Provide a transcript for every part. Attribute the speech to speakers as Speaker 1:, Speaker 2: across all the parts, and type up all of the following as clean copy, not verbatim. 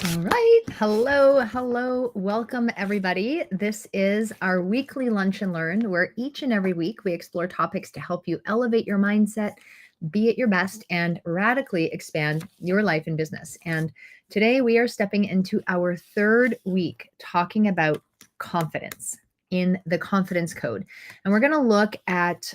Speaker 1: All right. Hello. Hello. Welcome, everybody. This is our weekly Lunch and Learn, where each and every week we explore topics to help you elevate your mindset, be at your best, and radically expand your life and business. And today we are stepping into our third week talking about confidence in the confidence code. And we're going to look at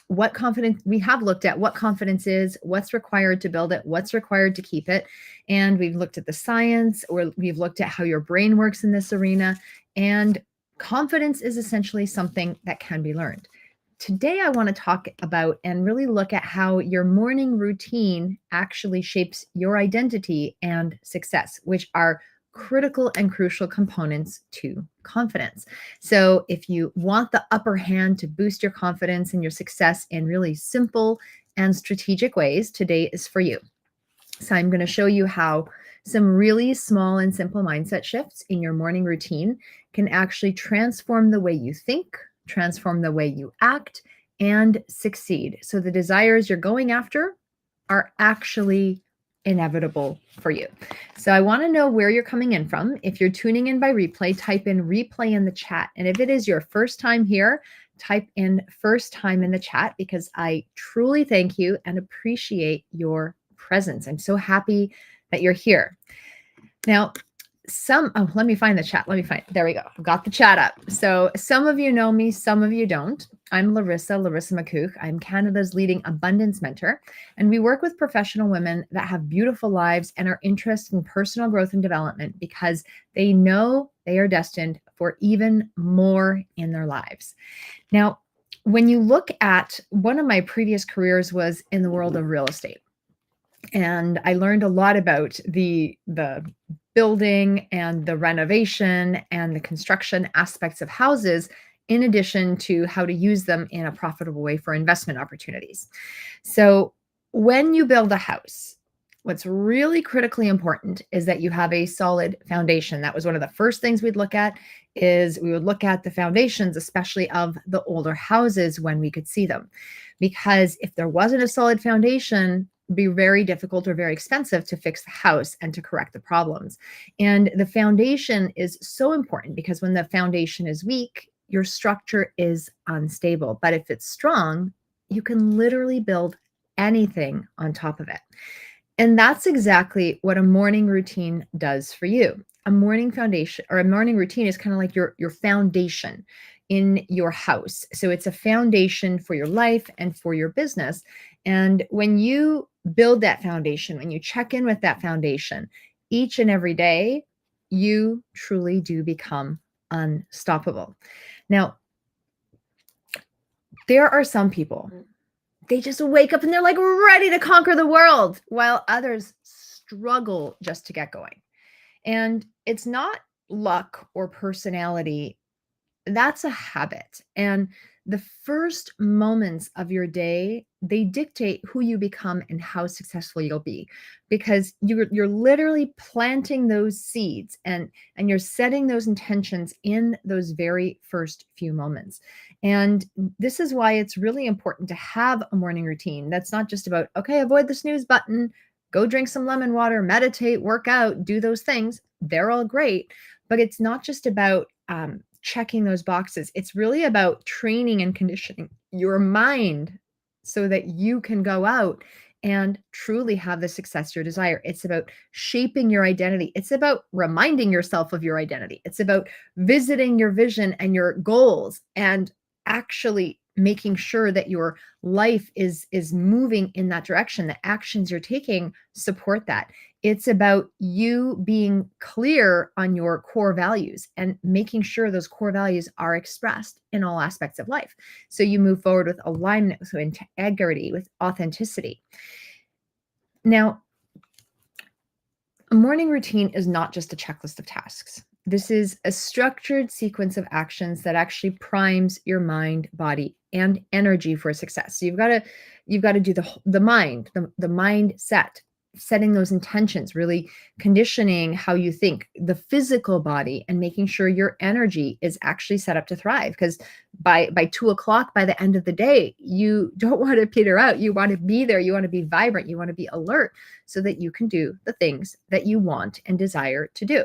Speaker 1: what confidence we have looked at, what confidence is, what's required to build it, what's required to keep it. And we've looked at the science, or we've looked at how your brain works in this arena. And confidence is essentially something that can be learned. Today, I want to talk about and really look at how your morning routine actually shapes your identity and success, which are critical and crucial components to confidence. So, if you want the upper hand to boost your confidence and your success in really simple and strategic ways, today is for you. So, I'm going to show you how some really small and simple mindset shifts in your morning routine can actually transform the way you think, transform the way you act, and succeed. So, the desires you're going after are actually inevitable for you. So I want to know where you're coming in from. If you're tuning in by replay, type in replay in the chat. And if it is your first time here, type in first time in the chat, because I truly thank you and appreciate your presence. I'm so happy that you're here. Now, let me find the chat. There we go. I've got the chat up. So some of you know me, some of you don't. I'm Larisa McCook. I'm Canada's leading abundance mentor, and we work with professional women that have beautiful lives and are interested in personal growth and development because they know they are destined for even more in their lives. Now, when you look at one of my previous careers was in the world of real estate. And I learned a lot about the building and the renovation and the construction aspects of houses, in addition to how to use them in a profitable way for investment opportunities. So when you build a house, what's really critically important is that you have a solid foundation. That was one of the first things we'd look at, is we would look at the foundations, especially of the older houses when we could see them. Because if there wasn't a solid foundation, be very difficult or very expensive to fix the house and to correct the problems. And the foundation is so important because when the foundation is weak, your structure is unstable. But if it's strong, you can literally build anything on top of it. And that's exactly what a morning routine does for you. A morning foundation or a morning routine is kind of like your foundation in your house. So it's a foundation for your life and for your business. And when you build that foundation, when you check in with that foundation each and every day, you truly do become unstoppable. Now, there are some people, they just wake up and they're like ready to conquer the world, while others struggle just to get going. And it's not luck or personality. That's a habit. And the first moments of your day, they dictate who you become and how successful you'll be, because you're literally planting those seeds and you're setting those intentions in those very first few moments. And this is why it's really important to have a morning routine. That's not just about, okay, avoid the snooze button, go drink some lemon water, meditate, work out, do those things. They're all great, but it's not just about checking those boxes. It's really about training and conditioning your mind so that you can go out and truly have the success you desire. It's about shaping your identity. It's about reminding yourself of your identity. It's about visiting your vision and your goals and actually making sure that your life is moving in that direction. The actions you're taking support that. It's about you being clear on your core values and making sure those core values are expressed in all aspects of life. So you move forward with alignment, with integrity, with authenticity. Now, a morning routine is not just a checklist of tasks. This is a structured sequence of actions that actually primes your mind, body, and energy for success. So you've got to do the mindset. setting those intentions, really conditioning how you think, the physical body, and making sure your energy is actually set up to thrive. Because by 2 o'clock, by the end of the day, you don't want to peter out. You want to be there. You want to be vibrant. You want to be alert so that you can do the things that you want and desire to do.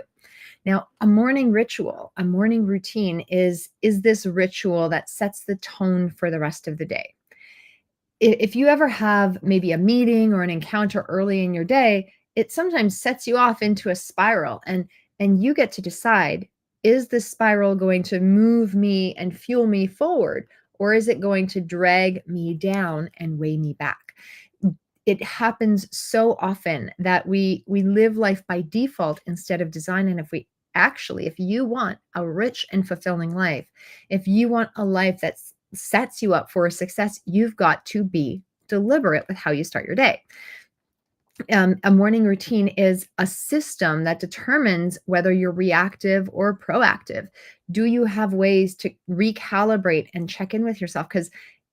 Speaker 1: Now, a morning ritual, a morning routine is this ritual that sets the tone for the rest of the day. If you ever have maybe a meeting or an encounter early in your day, it sometimes sets you off into a spiral, and you get to decide, is this spiral going to move me and fuel me forward, or is it going to drag me down and weigh me back? It happens so often that we live life by default instead of design. And if you want a rich and fulfilling life, if you want a life that sets you up for success, you've got to be deliberate with how you start your day. A morning routine is a system that determines whether you're reactive or proactive. Do you have ways to recalibrate and check in with yourself? Because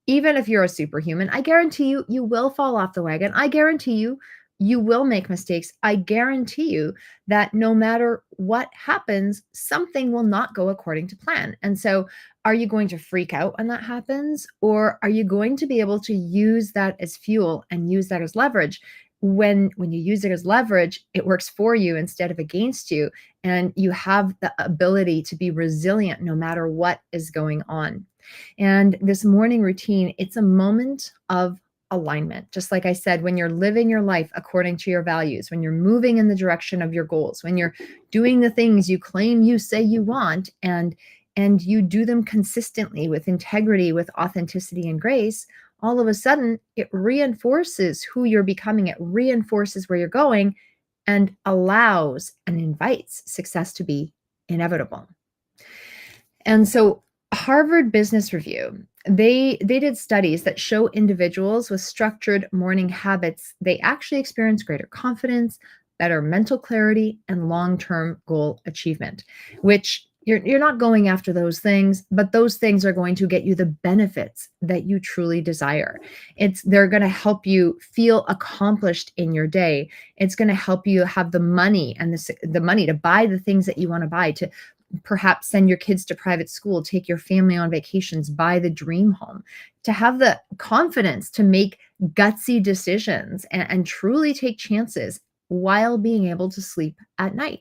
Speaker 1: even if you're a superhuman, I guarantee you, you will fall off the wagon. I guarantee you, you will make mistakes. I guarantee you that no matter what happens, something will not go according to plan. And so, are you going to freak out when that happens? Or are you going to be able to use that as fuel and use that as leverage? When you use it as leverage, it works for you instead of against you, and you have the ability to be resilient no matter what is going on. And this morning routine, it's a moment of alignment. Just like I said, when you're living your life according to your values, when you're moving in the direction of your goals, when you're doing the things you claim you say you want, and you do them consistently with integrity, with authenticity and grace, all of a sudden it reinforces who you're becoming. It reinforces where you're going and allows and invites success to be inevitable. And so Harvard Business Review, they did studies that show individuals with structured morning habits, they actually experience greater confidence, better mental clarity, and long-term goal achievement, which you're not going after those things, but those things are going to get you the benefits that you truly desire. They're going to help you feel accomplished in your day. It's going to help you have the money and the money to buy the things that you want to buy, to perhaps send your kids to private school, take your family on vacations, buy the dream home, to have the confidence to make gutsy decisions and truly take chances while being able to sleep at night.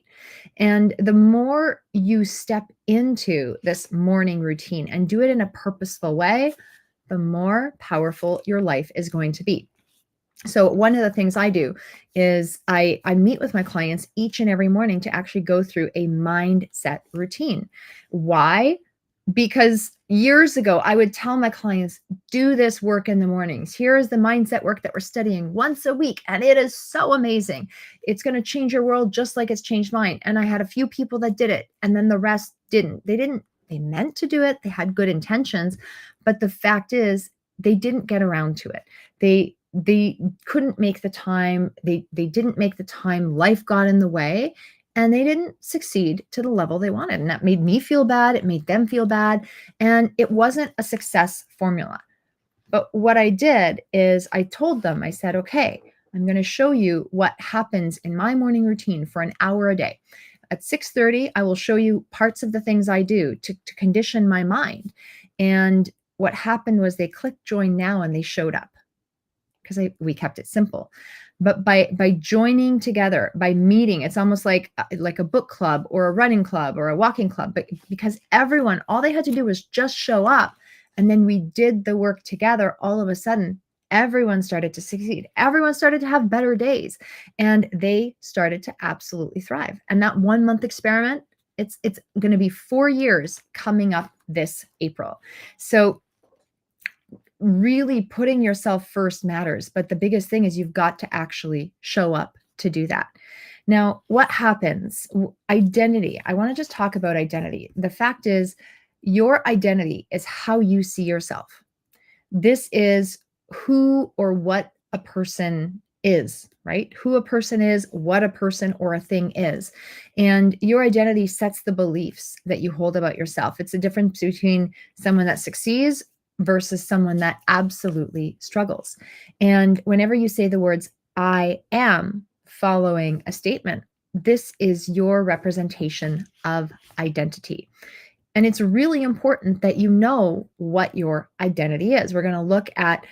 Speaker 1: And the more you step into this morning routine and do it in a purposeful way, the more powerful your life is going to be. So one of the things I do is I meet with my clients each and every morning to actually go through a mindset routine. Why? Because years ago, I would tell my clients, do this work in the mornings. Here is the mindset work that we're studying once a week. And it is so amazing. It's going to change your world just like it's changed mine. And I had a few people that did it, and then the rest didn't. They meant to do it. They had good intentions. But the fact is, they didn't get around to it. They couldn't make the time. They didn't make the time. Life got in the way, and they didn't succeed to the level they wanted. And that made me feel bad. It made them feel bad. And it wasn't a success formula. But what I did is I told them, I said, okay, I'm going to show you what happens in my morning routine for an hour a day. At 6:30, I will show you parts of the things I do to condition my mind. And what happened was they clicked join now and they showed up, because we kept it simple. But by joining together, by meeting, it's almost like a book club or a running club or a walking club. But because everyone, all they had to do was just show up, and then we did the work together, all of a sudden, everyone started to succeed. Everyone started to have better days, and they started to absolutely thrive. And that 1 month experiment, it's going to be 4 years coming up this April. So really putting yourself first matters. But the biggest thing is you've got to actually show up to do that. Now, what happens? Identity. I want to just talk about identity. The fact is, your identity is how you see yourself. This is who or what a person is, right? Who a person is, what a person or a thing is. And your identity sets the beliefs that you hold about yourself. It's the difference between someone that succeeds versus someone that absolutely struggles. And whenever you say the words I am following a statement. This is your representation of identity. And it's really important that you know what your identity is. We're going to look at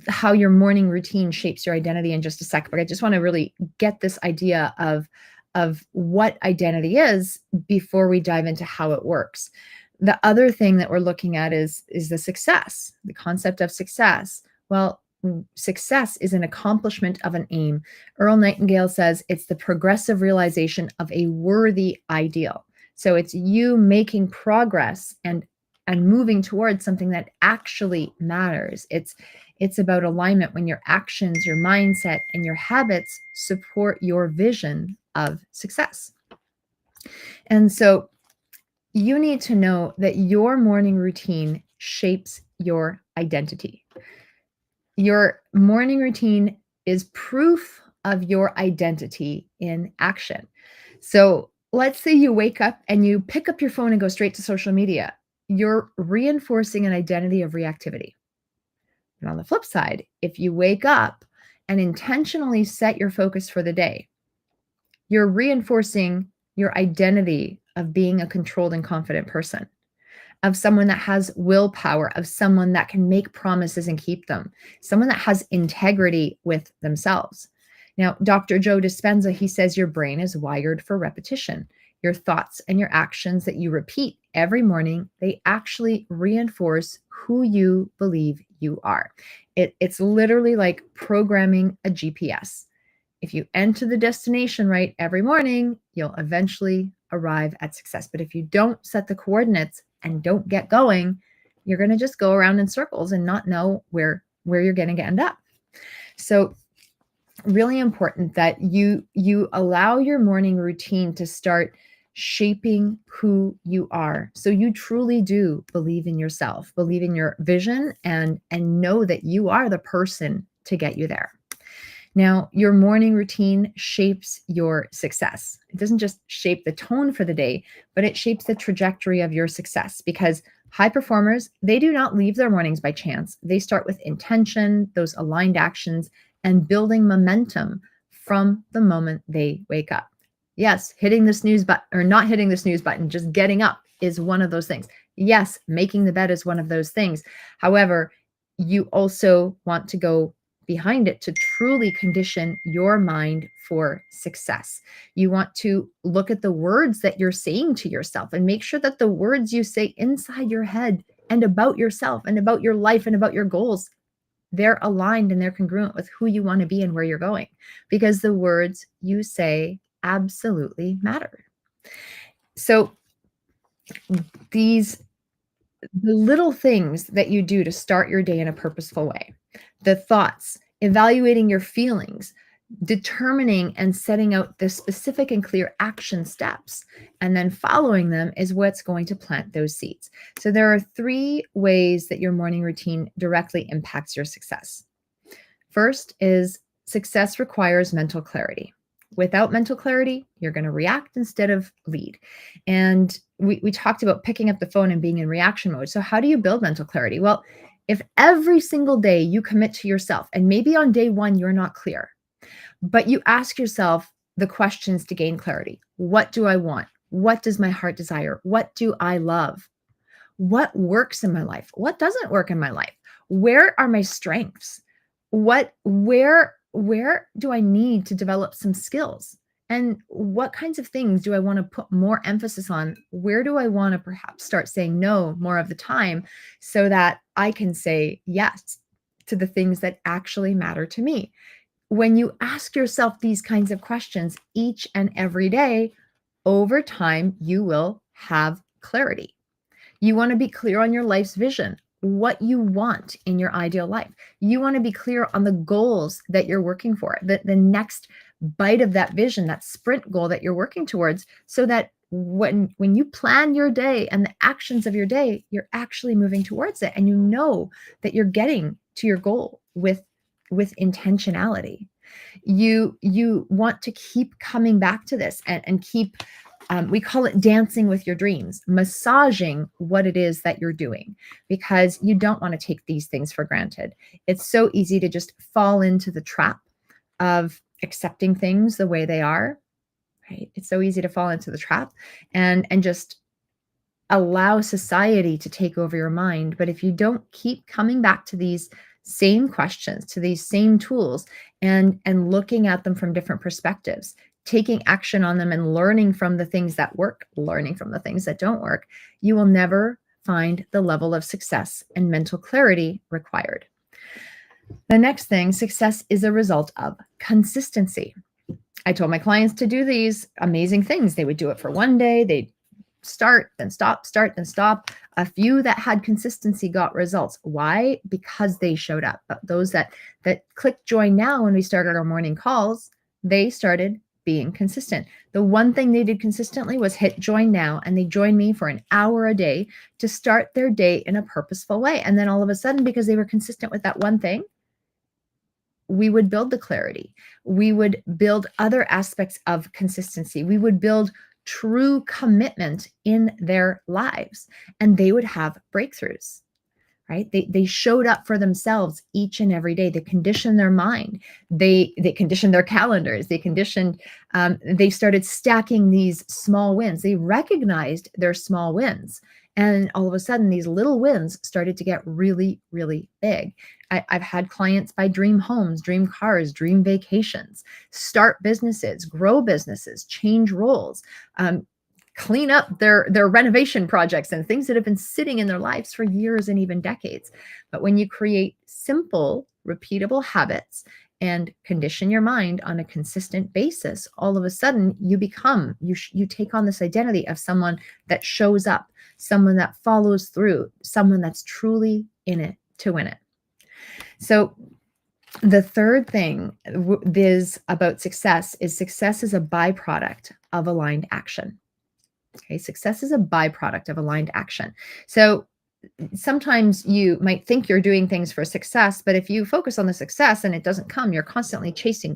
Speaker 1: how your morning routine shapes your identity in just a second, but I just want to really get this idea of what identity is before we dive into how it works. The other thing that we're looking at is the success, the concept of success. Well, success is an accomplishment of an aim. Earl Nightingale says it's the progressive realization of a worthy ideal. So it's you making progress and moving towards something that actually matters. It's about alignment when your actions, your mindset, and your habits support your vision of success. And so you need to know that your morning routine shapes your identity. Your morning routine is proof of your identity in action. So let's say you wake up and you pick up your phone and go straight to social media. You're reinforcing an identity of reactivity. And on the flip side, if you wake up and intentionally set your focus for the day, you're reinforcing your identity of being a controlled and confident person, of someone that has willpower, of someone that can make promises and keep them, someone that has integrity with themselves. Now, Dr. Joe Dispenza, he says your brain is wired for repetition. Your thoughts and your actions that you repeat every morning, they actually reinforce who you believe you are. It's literally like programming a GPS. If you enter the destination right every morning, you'll eventually arrive at success. But if you don't set the coordinates and don't get going, you're going to just go around in circles and not know where you're going to end up. So really important that you allow your morning routine to start shaping who you are. So you truly do believe in yourself, believe in your vision, and know that you are the person to get you there. Now, your morning routine shapes your success. It doesn't just shape the tone for the day, but it shapes the trajectory of your success, because high performers, they do not leave their mornings by chance. They start with intention, those aligned actions, and building momentum from the moment they wake up. Yes, hitting the snooze button or not hitting the snooze button, just getting up is one of those things. Yes, making the bed is one of those things. However, you also want to go behind it to truly condition your mind for success. You want to look at the words that you're saying to yourself and make sure that the words you say inside your head and about yourself and about your life and about your goals, they're aligned and they're congruent with who you want to be and where you're going, because the words you say absolutely matter. So the little things that you do to start your day in a purposeful way, the thoughts, evaluating your feelings, determining and setting out the specific and clear action steps, and then following them is what's going to plant those seeds. So there are 3 ways that your morning routine directly impacts your success. First is success requires mental clarity. Without mental clarity, you're going to react instead of lead. And we talked about picking up the phone and being in reaction mode. So how do you build mental clarity? Well, if every single day you commit to yourself, and maybe on day 1 you're not clear, but you ask yourself the questions to gain clarity. What do I want? What does my heart desire? What do I love? What works in my life? What doesn't work in my life? Where are my strengths? Where do I need to develop some skills? And what kinds of things do I want to put more emphasis on? Where do I want to perhaps start saying no more of the time so that I can say yes to the things that actually matter to me? When you ask yourself these kinds of questions each and every day, over time, you will have clarity. You want to be clear on your life's vision, what you want in your ideal life. You want to be clear on the goals that you're working for, the next bite of that vision, that sprint goal that you're working towards, so that when you plan your day and the actions of your day, you're actually moving towards it, and you know that you're getting to your goal with intentionality. You want to keep coming back to this and keep we call it dancing with your dreams, massaging what it is that you're doing, because you don't want to take these things for granted. It's so easy to just fall into the trap of accepting things the way they are, right? It's so easy to fall into the trap and just allow society to take over your mind. But if you don't keep coming back to these same questions, to these same tools, and looking at them from different perspectives, taking action on them and learning from the things that work, learning from the things that don't work, you will never find the level of success and mental clarity required. The next thing, success is a result of consistency. I told my clients to do these amazing things. They would do it for one day, they'd start, then stop, start, then stop. A few that had consistency got results. Why? Because they showed up. But those that clicked join now when we started our morning calls, they started being consistent. The one thing they did consistently was hit join now, and they joined me for an hour a day to start their day in a purposeful way. And then all of a sudden, because they were consistent with that one thing, we would build the clarity. We would build other aspects of consistency. We would build true commitment in their lives, and they would have breakthroughs, right? They showed up for themselves each and every day. They conditioned their mind. They conditioned their calendars. They started stacking these small wins. They recognized their small wins. And all of a sudden, these little wins started to get really, really big. I've had clients buy dream homes, dream cars, dream vacations, start businesses, grow businesses, change roles, clean up their renovation projects and things that have been sitting in their lives for years and even decades. But when you create simple, repeatable habits and condition your mind on a consistent basis, all of a sudden you take on this identity of someone that shows up, someone that follows through, someone that's truly in it to win it. So the third thing is about success is a byproduct of aligned action. Okay, success is a byproduct of aligned action. So sometimes you might think you're doing things for success, but if you focus on the success and it doesn't come, you're constantly chasing.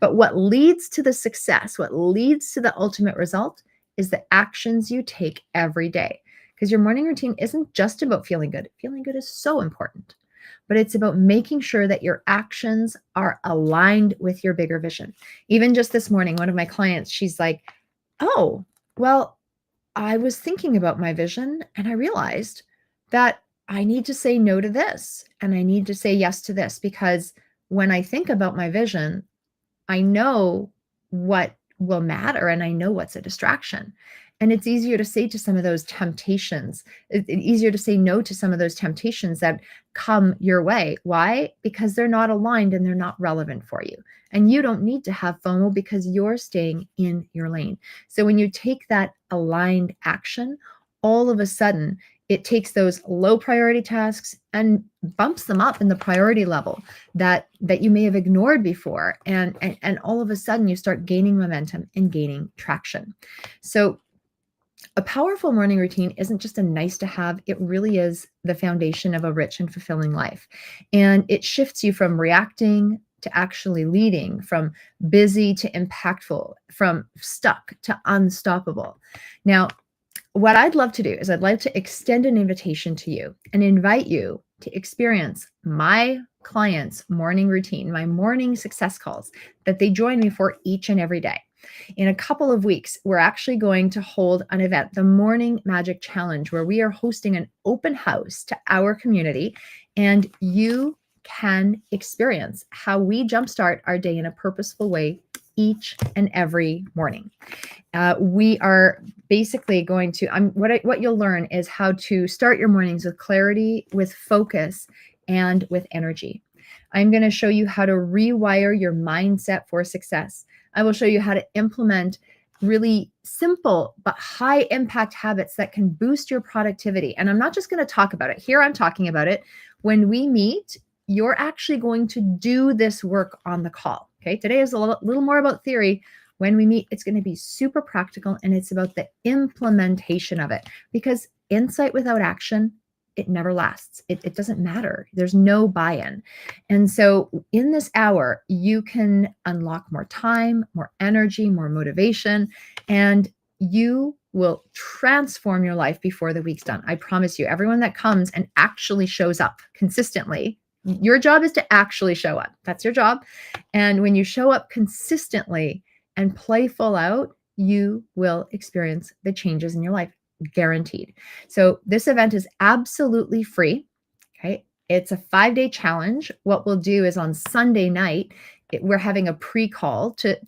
Speaker 1: But what leads to the success, what leads to the ultimate result is the actions you take every day. Because your morning routine isn't just about feeling good. Feeling good is so important, but it's about making sure that your actions are aligned with your bigger vision. Even just this morning, one of my clients, she's like, oh, well, I was thinking about my vision and I realized that I need to say no to this and I need to say yes to this, because when I think about my vision, I know what will matter and I know what's a distraction. And it's easier to say to some of those temptations. It's easier to say no to some of those temptations that come your way. Why? Because they're not aligned and they're not relevant for you. And you don't need to have FOMO because you're staying in your lane. So when you take that aligned action, all of a sudden, it takes those low priority tasks and bumps them up in the priority level that you may have ignored before. And all of a sudden, you start gaining momentum and gaining traction. So a powerful morning routine isn't just a nice to have, it really is the foundation of a rich and fulfilling life. And it shifts you from reacting to actually leading, from busy to impactful, from stuck to unstoppable. Now, what I'd love to do is I'd like to extend an invitation to you and invite you to experience my clients' morning routine, my morning success calls that they join me for each and every day. In a couple of weeks, we're actually going to hold an event, the Morning Magic Challenge, where we are hosting an open house to our community, and you can experience how we jumpstart our day in a purposeful way each and every morning. We are basically going to, what you'll learn is how to start your mornings with clarity, with focus, and with energy. I'm going to show you how to rewire your mindset for success. I will show you how to implement really simple but high impact habits that can boost your productivity. And I'm not just going to talk about it. Here I'm talking about it. When we meet, you're actually going to do this work on the call. Okay, today is a little more about theory. When we meet, it's going to be super practical, and it's about the implementation of it, because insight without action, it never lasts. It doesn't matter. There's no buy-in. And so in this hour, you can unlock more time, more energy, more motivation, and you will transform your life before the week's done. I promise you, everyone that comes and actually shows up consistently Your job is to actually show up. That's your job. And when you show up consistently and play full out, you will experience the changes in your life, guaranteed. So this event is absolutely free. Okay. It's a 5-day challenge. What we'll do is on Sunday night, we're having a pre-call to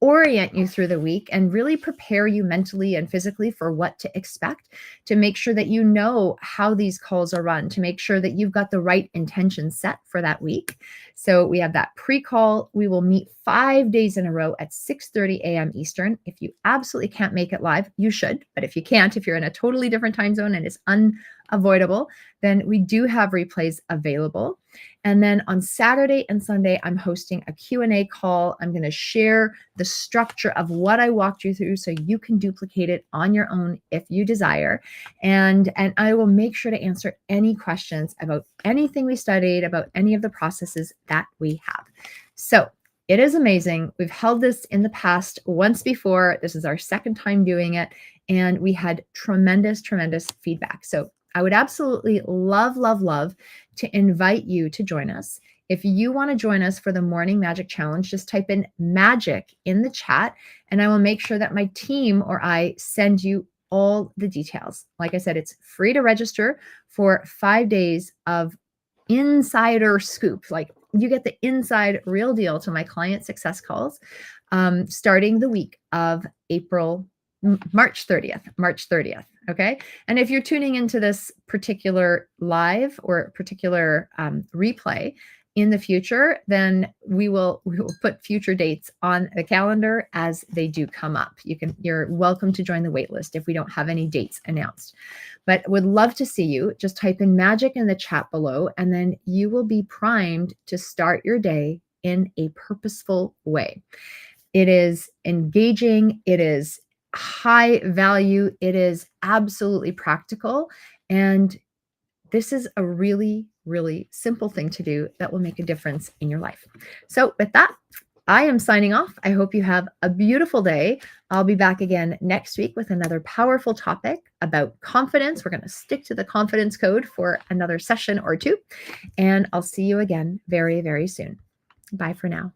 Speaker 1: orient you through the week and really prepare you mentally and physically for what to expect, to make sure that you know how these calls are run, to make sure that you've got the right intention set for that week. So we have that pre-call. We will meet 5 days in a row at 6:30 a.m. Eastern. If you absolutely can't make it live, you should. But if you can't, if you're in a totally different time zone and it's unavoidable, then we do have replays available. And then on Saturday and Sunday, I'm hosting a Q&A call. I'm going to share the structure of what I walked you through so you can duplicate it on your own if you desire. And I will make sure to answer any questions about anything we studied, about any of the processes that we have. So it is amazing. We've held this in the past once before. This is our second time doing it. And we had tremendous, tremendous feedback. So I would absolutely love, love, love to invite you to join us. If you want to join us for the Morning Magic Challenge, just type in magic in the chat, and I will make sure that my team or I send you all the details. Like I said, it's free to register for 5 days of insider scoop. Like, you get the inside real deal to my client success calls, starting the week of March 30th. Okay. And if you're tuning into this particular live or particular replay in the future, then we will put future dates on the calendar as they do come up. You're welcome to join the wait list if we don't have any dates announced, but would love to see you. Just type in magic in the chat below, and then you will be primed to start your day in a purposeful way. It is engaging. It is high value. It is absolutely practical. And this is a really, really simple thing to do that will make a difference in your life. So with that, I am signing off. I hope you have a beautiful day. I'll be back again next week with another powerful topic about confidence. We're going to stick to the confidence code for another session or two. And I'll see you again very, very soon. Bye for now.